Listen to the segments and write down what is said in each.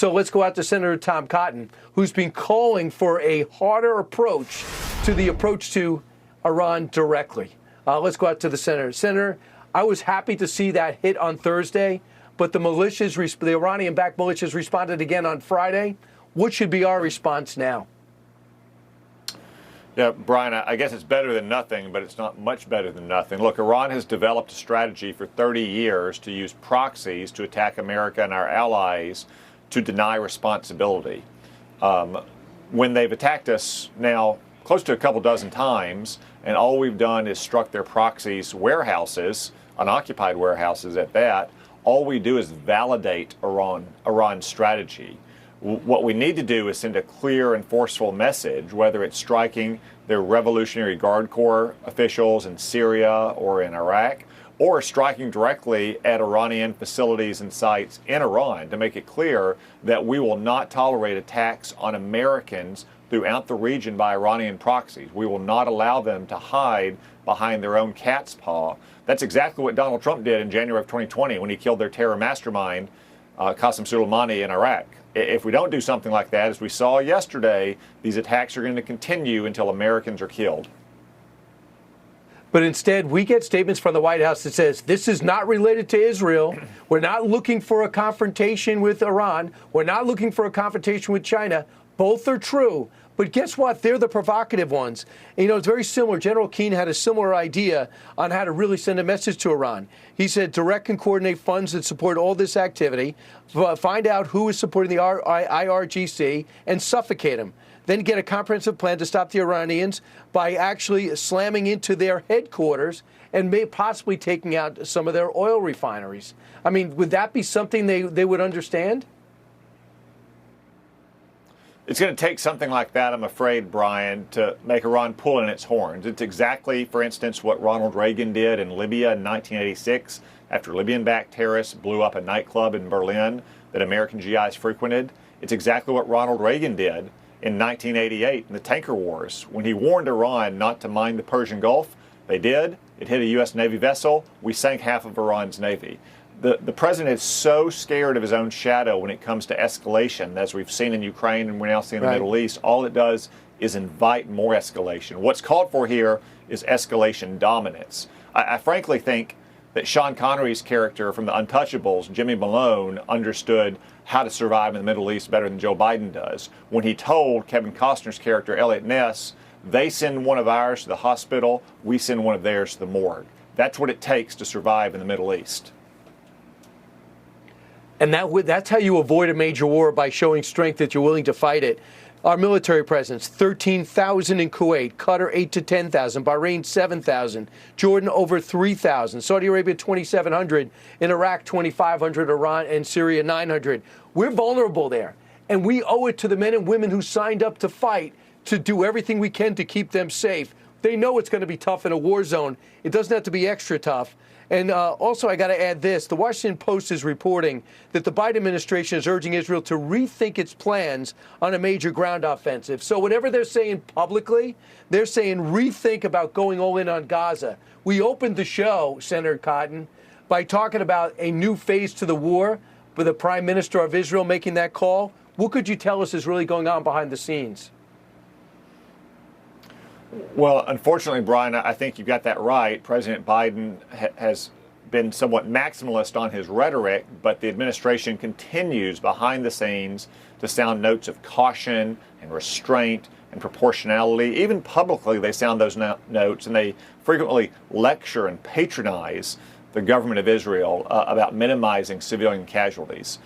So let's go out to Senator Tom Cotton, who's been calling for a harder approach to Iran directly. Let's go out to the senator. Senator, I was happy to see that hit on Thursday, but the Iranian-backed militias responded again on Friday. What should be our response now? Yeah, Brian, I guess it's better than nothing, but it's not much better than nothing. Look, Iran has developed a strategy for 30 years to use proxies to attack America and our allies to deny responsibility. When they've attacked us now close to a couple dozen times, and all we've done is struck their proxies' warehouses, unoccupied warehouses at that, all we do is validate Iran's strategy. What we need to do is send a clear and forceful message, whether it's striking their Revolutionary Guard Corps officials in Syria or in Iraq, or striking directly at Iranian facilities and sites in Iran, to make it clear that we will not tolerate attacks on Americans throughout the region by Iranian proxies. We will not allow them to hide behind their own cat's paw. That's exactly what Donald Trump did in January of 2020 when he killed their terror mastermind, Qasem Soleimani, in Iraq. If we don't do something like that, as we saw yesterday, these attacks are going to continue until Americans are killed. But instead, we get statements from the White House that says this is not related to Israel. We're not looking for a confrontation with Iran. We're not looking for a confrontation with China. Both are true. But guess what? They're the provocative ones. And, it's very similar. General Keane had a similar idea on how to really send a message to Iran. He said direct and coordinate funds that support all this activity, find out who is supporting the IRGC, and suffocate them. Then get a comprehensive plan to stop the Iranians by actually slamming into their headquarters and possibly taking out some of their oil refineries. I mean, would that be something they would understand? It's going to take something like that, I'm afraid, Brian, to make Iran pull in its horns. It's exactly, for instance, what Ronald Reagan did in Libya in 1986 after Libyan-backed terrorists blew up a nightclub in Berlin that American GIs frequented. It's exactly what Ronald Reagan did in 1988 in the tanker wars when he warned Iran not to mine the Persian Gulf. They did. It hit a U.S. Navy vessel. We sank half of Iran's Navy. The president is so scared of his own shadow when it comes to escalation, as we've seen in Ukraine and we're now seeing in the Middle East. All it does is invite more escalation. What's called for here is escalation dominance. I frankly think that Sean Connery's character from The Untouchables, Jimmy Malone, understood how to survive in the Middle East better than Joe Biden does when he told Kevin Costner's character, Elliot Ness, they send one of ours to the hospital, we send one of theirs to the morgue. That's what it takes to survive in the Middle East. And that's how you avoid a major war, by showing strength that you're willing to fight it. Our military presence, 13,000 in Kuwait, Qatar 8 to 10,000, Bahrain 7,000, Jordan over 3,000, Saudi Arabia 2,700, in Iraq 2,500, Iran and Syria 900. We're vulnerable there, and we owe it to the men and women who signed up to fight to do everything we can to keep them safe. They know it's going to be tough in a war zone. It doesn't have to be extra tough. And also, I got to add this. The Washington Post is reporting that the Biden administration is urging Israel to rethink its plans on a major ground offensive. So whatever they're saying publicly, they're saying rethink about going all in on Gaza. We opened the show, Senator Cotton, by talking about a new phase to the war, with the Prime Minister of Israel making that call. What could you tell us is really going on behind the scenes? Well, unfortunately, Brian, I think you got that right. President Biden has been somewhat maximalist on his rhetoric, but the administration continues behind the scenes to sound notes of caution and restraint and proportionality. Even publicly, they sound those notes, and they frequently lecture and patronize the government of Israel about minimizing civilian casualties.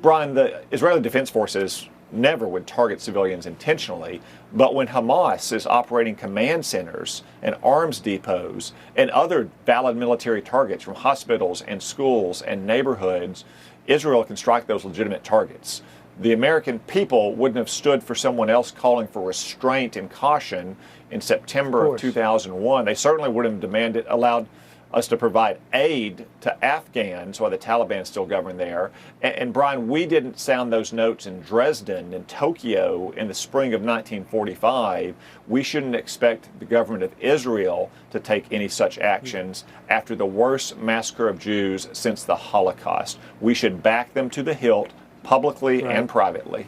Brian, the Israeli Defense Forces never would target civilians intentionally, but when Hamas is operating command centers and arms depots and other valid military targets from hospitals and schools and neighborhoods, Israel can strike those legitimate targets. The American people wouldn't have stood for someone else calling for restraint and caution in September of 2001. They certainly wouldn't have allowed us to provide aid to Afghans while the Taliban still govern there. And Brian, we didn't sound those notes in Dresden and Tokyo in the spring of 1945. We shouldn't expect the government of Israel to take any such actions after the worst massacre of Jews since the Holocaust. We should back them to the hilt publicly Right. and privately.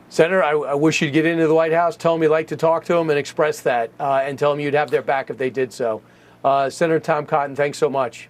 Senator, I wish you'd get into the White House, tell them you'd like to talk to them and express that, and tell them you'd have their back if they did so. Senator Tom Cotton, thanks so much.